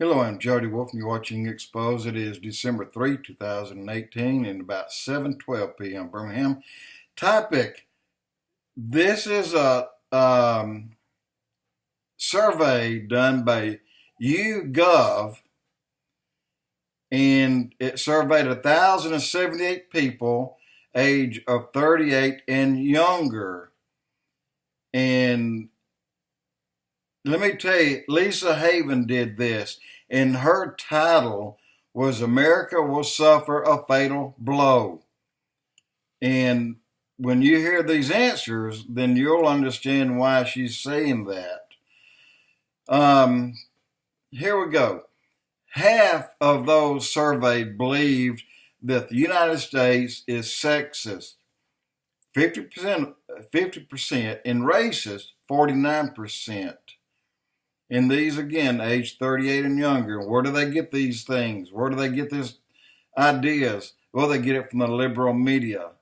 Hello, I'm Jody Wolf, and you're watching Expoz. It is December 3, 2018, and about 7:12 p.m. Birmingham. Topic: This is a survey done by YOU.GOV, and it surveyed 1,078 people age of 38 and younger. And let me tell you, Lisa Haven did this, and her title was America Will Suffer a Fatal Blow. And when you hear these answers, then you'll understand why she's saying that. Here we go. Half of those surveyed believed that the United States is sexist, 50%, and racist, 49%. And these, again, age 38 and younger. Where do they get these things? Where do they get these ideas? Well, they get it from the liberal media.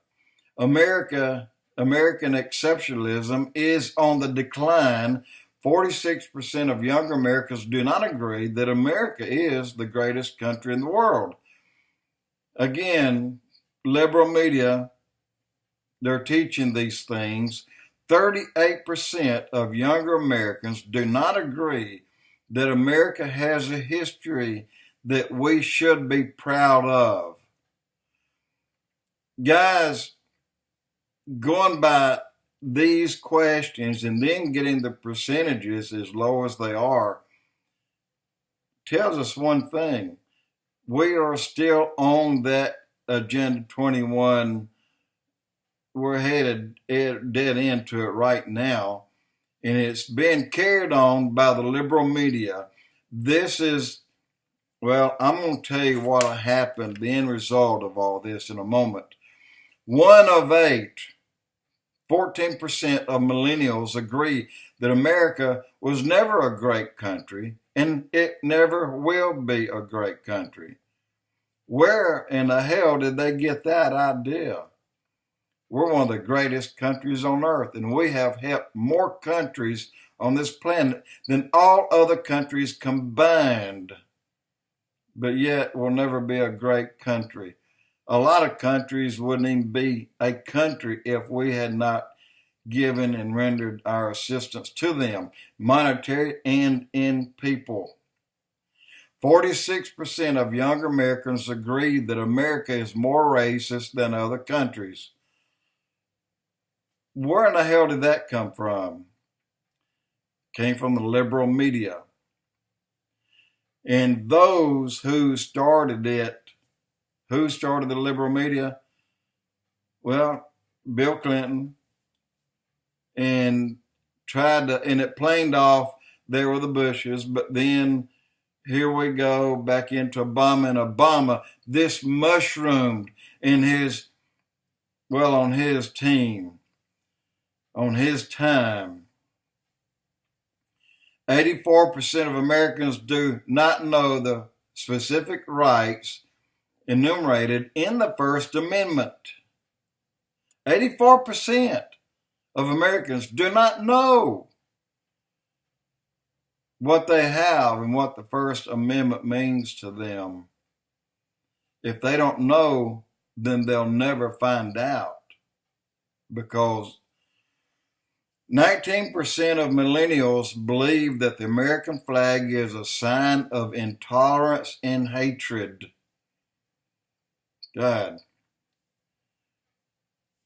American exceptionalism is on the decline. 46% of younger Americans do not agree that America is the greatest country in the world. Again, liberal media, they're teaching these things. 38% of younger Americans do not agree that America has a history that we should be proud of. Guys, going by these questions and then getting the percentages as low as they are tells us one thing. We are still on that Agenda 21. We're headed dead into it right now, and it's being carried on by the liberal media. This is, well, I'm going to tell you what happened, the end result of all this in a moment. 1 of 8, 14% of millennials agree that America was never a great country, and it never will be a great country. Where in the hell did they get that idea? We're one of the greatest countries on earth, and we have helped more countries on this planet than all other countries combined. But yet, we'll never be a great country. A lot of countries wouldn't even be a country if we had not given and rendered our assistance to them, monetary and in people. 46% of younger Americans agree that America is more racist than other countries. Where in the hell did that come from? Came from the liberal media. And those who started it, who started the liberal media? Well, Bill Clinton, and it planed off, there were the Bushes, but then here we go back into Obama, and Obama, this mushroomed in on his team. On his time. 84% of Americans do not know the specific rights enumerated in the First Amendment. 84% of Americans do not know what they have and what the First Amendment means to them. If they don't know, then they'll never find out, because 19% of millennials believe that the American flag is a sign of intolerance and hatred. God.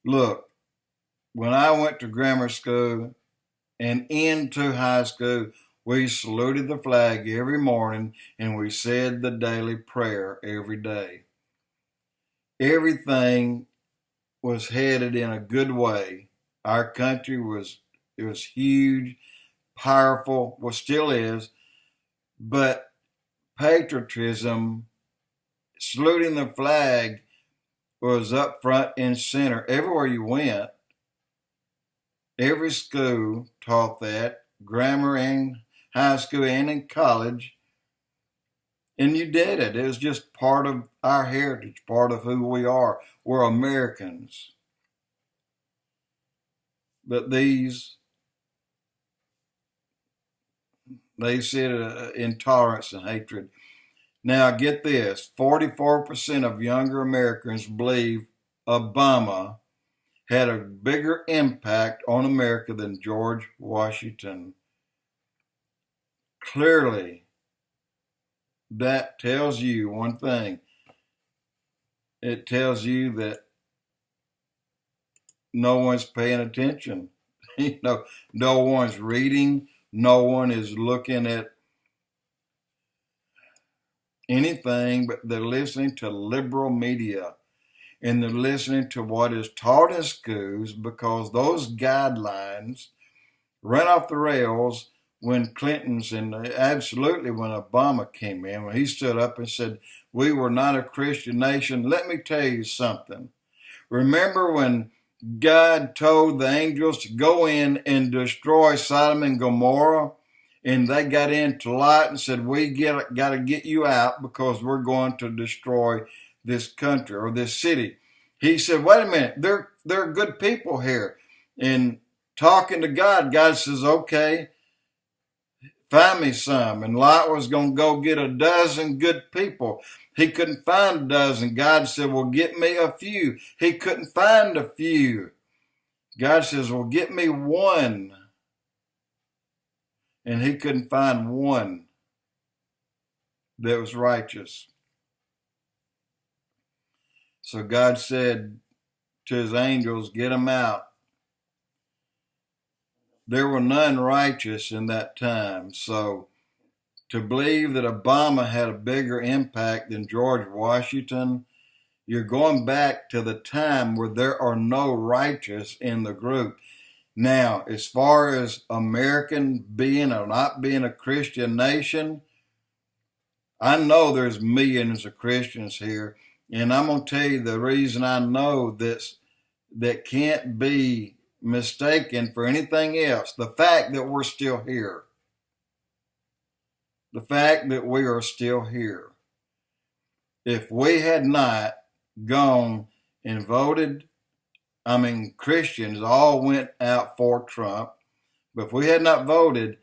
Look, when I went to grammar school and into high school, we saluted the flag every morning and we said the daily prayer every day. Everything was headed in a good way. Our country was huge, powerful, well, still is, but patriotism, saluting the flag, was up front and center. Everywhere you went, every school taught that, grammar and high school and in college, and you did it. It was just part of our heritage, part of who we are. We're Americans. But these They see intolerance and hatred. Now, get this, 44% of younger Americans believe Obama had a bigger impact on America than George Washington. Clearly, that tells you one thing. It tells you that no one's paying attention. No one's reading. No one is looking at anything, but they're listening to liberal media. And they're listening to what is taught in schools, because those guidelines ran off the rails when Clinton's and absolutely when Obama came in, when he stood up and said, we were not a Christian nation. Let me tell you something. Remember when God told the angels to go in and destroy Sodom and Gomorrah? And they got into Lot and said, we got to get you out because we're going to destroy this country or this city. He said, wait a minute, they're good people here. And talking to God, God says, okay, find me some. And Lot was going to go get a dozen good people. He couldn't find a dozen. God said, well, get me a few. He couldn't find a few. God says, well, get me one. And he couldn't find one that was righteous. So God said to his angels, get them out. There were none righteous in that time. So to believe that Obama had a bigger impact than George Washington, you're going back to the time where there are no righteous in the group. Now, as far as American being or not being a Christian nation, I know there's millions of Christians here, and I'm going to tell you the reason I know this that can't be mistaken for anything else. The fact that we're still here. The fact that we are still here. If we had not gone and voted, Christians all went out for Trump, but if we had not voted,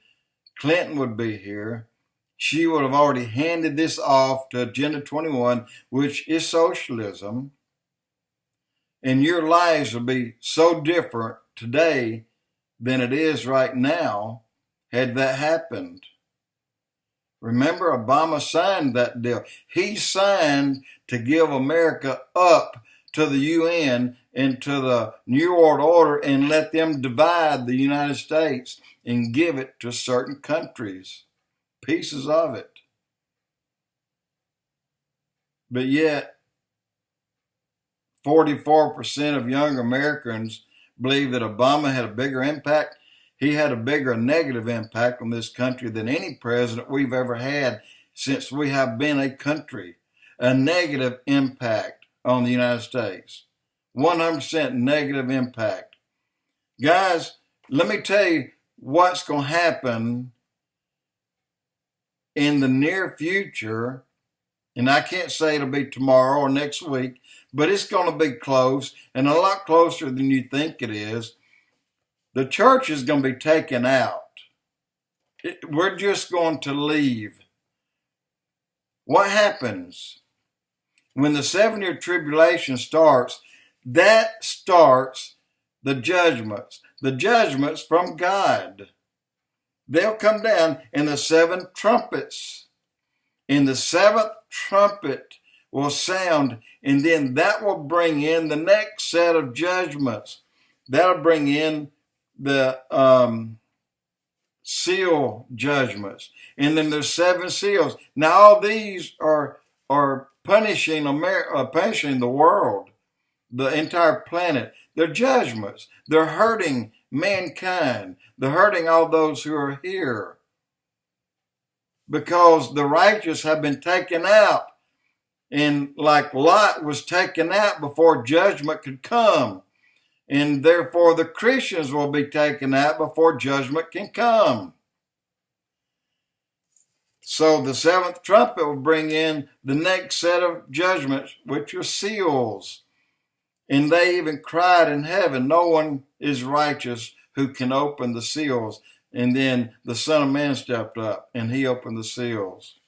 Clinton would be here. She would have already handed this off to Agenda 21, which is socialism. And your lives will be so different today than it is right now had that happened. Remember, Obama signed that deal. He signed to give America up to the UN and to the New World Order and let them divide the United States and give it to certain countries, pieces of it. But yet, 44% of young Americans believe that Obama had a bigger impact. He had a bigger negative impact on this country than any president we've ever had since we have been a country. A negative impact on the United States. 100% negative impact. Guys, let me tell you what's going to happen in the near future. And I can't say it'll be tomorrow or next week, but it's going to be close and a lot closer than you think it is. The church is going to be taken out. We're just going to leave. What happens when the 7-year tribulation starts? That starts the judgments from God. They'll come down in the 7 trumpets. And the 7th trumpet will sound, and then that will bring in the next set of judgments. That'll bring in the seal judgments. And then there's 7 seals. Now all these are punishing punishing the world, the entire planet. They're judgments. They're hurting mankind. They're hurting all those who are here. Because the righteous have been taken out. And like Lot was taken out before judgment could come. And therefore the Christians will be taken out before judgment can come. So the 7th trumpet will bring in the next set of judgments, which are seals. And they even cried in heaven, no one is righteous who can open the seals. And then the Son of Man stepped up and he opened the seals.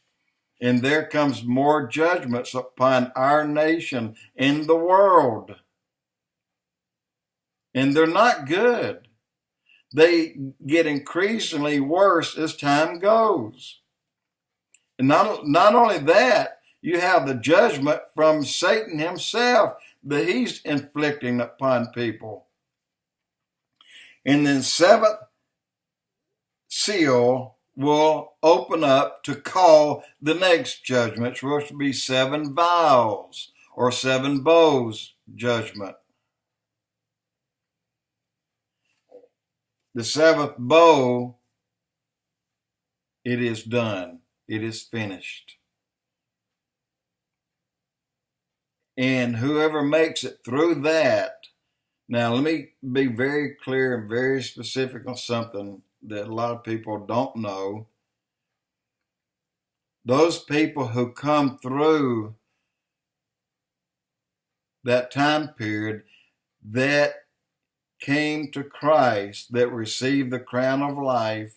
And there comes more judgments upon our nation and the world. And they're not good. They get increasingly worse as time goes. And not only that, you have the judgment from Satan himself that he's inflicting upon people. And then seventh seal will open up to call the next judgments, which will be 7 vials or 7 bowls judgment. The 7th bowl, it is done. It is finished. And whoever makes it through that, now let me be very clear and very specific on something that a lot of people don't know. Those people who come through that time period that came to Christ, that received the crown of life,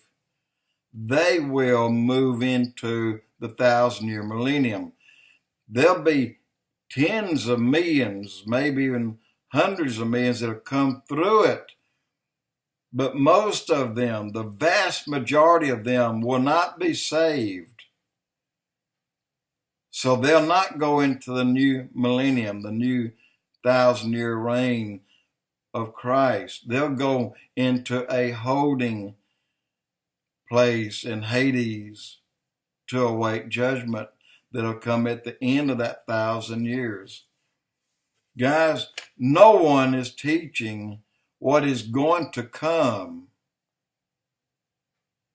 they will move into the 1,000-year millennium. There'll be tens of millions, maybe even hundreds of millions that have come through it. But most of them, the vast majority of them, will not be saved. So they'll not go into the new millennium, the new 1,000-year reign of Christ. They'll go into a holding place in Hades to await judgment that'll come at the end of that 1,000 years. Guys, no one is teaching what is going to come.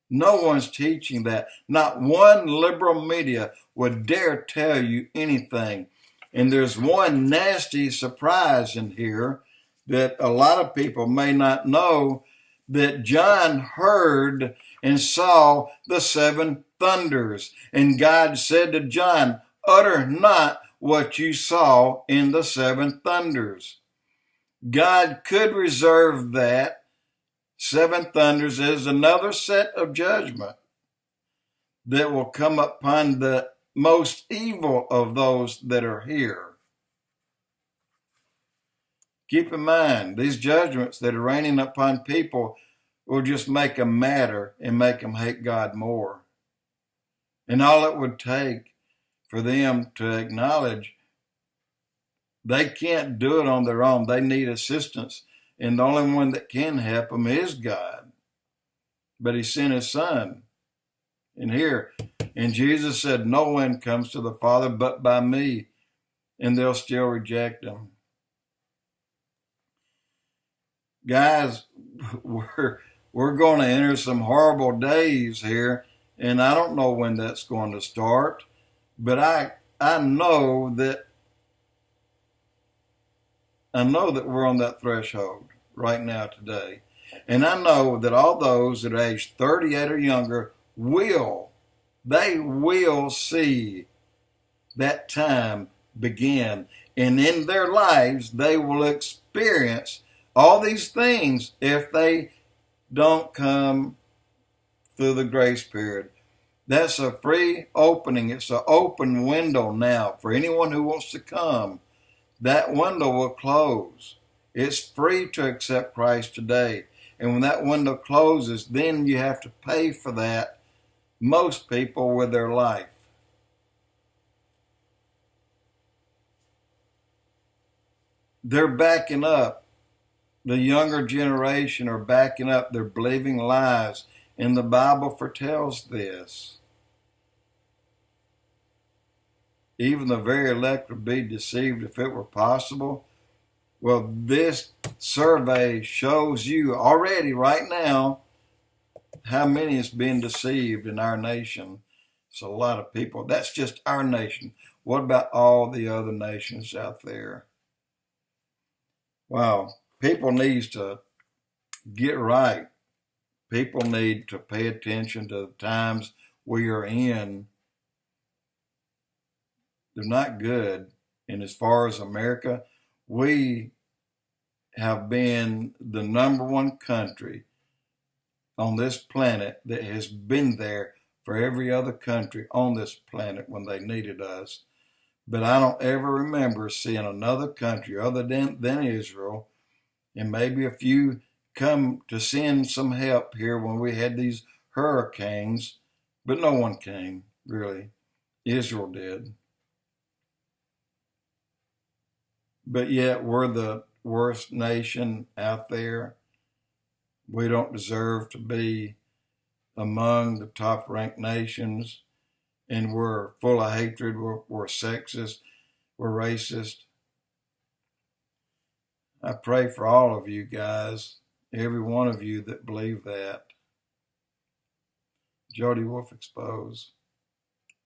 No one's teaching that. Not one liberal media would dare tell you anything. And there's one nasty surprise in here that a lot of people may not know, that John heard and saw the 7 thunders. And God said to John, utter not what you saw in the 7 thunders. God could reserve that 7 thunders as another set of judgment that will come upon the most evil of those that are here. Keep in mind, these judgments that are raining upon people will just make them madder and make them hate God more. And all it would take for them to acknowledge they can't do it on their own. They need assistance. And the only one that can help them is God. But he sent his son. And Jesus said, no one comes to the Father but by me. And they'll still reject him. Guys, we're going to enter some horrible days here, and I don't know when that's going to start, but I know that we're on that threshold right now today. And I know that all those that are aged 38 or younger will see that time begin. And in their lives, they will experience all these things if they don't come through the grace period. That's a free opening. It's an open window now for anyone who wants to come. That window will close. It's free to accept Christ today. And when that window closes, then you have to pay for that, most people, with their life. They're backing up. The younger generation are backing up. They're believing lies. And the Bible foretells this. Even the very elect would be deceived if it were possible. Well, this survey shows you already right now how many is being deceived in our nation. It's a lot of people. That's just our nation. What about all the other nations out there? Wow. People need to get right. People need to pay attention to the times we are in. They're not good. And as far as America, we have been the #1 country on this planet that has been there for every other country on this planet when they needed us. But I don't ever remember seeing another country other than Israel, and maybe a few come to send some help here when we had these hurricanes, but no one came, really. Israel did. But yet we're the worst nation out there. We don't deserve to be among the top-ranked nations, and we're full of hatred, we're sexist, we're racist. I pray for all of you guys, every one of you that believe that. Jody Wolf Expoz.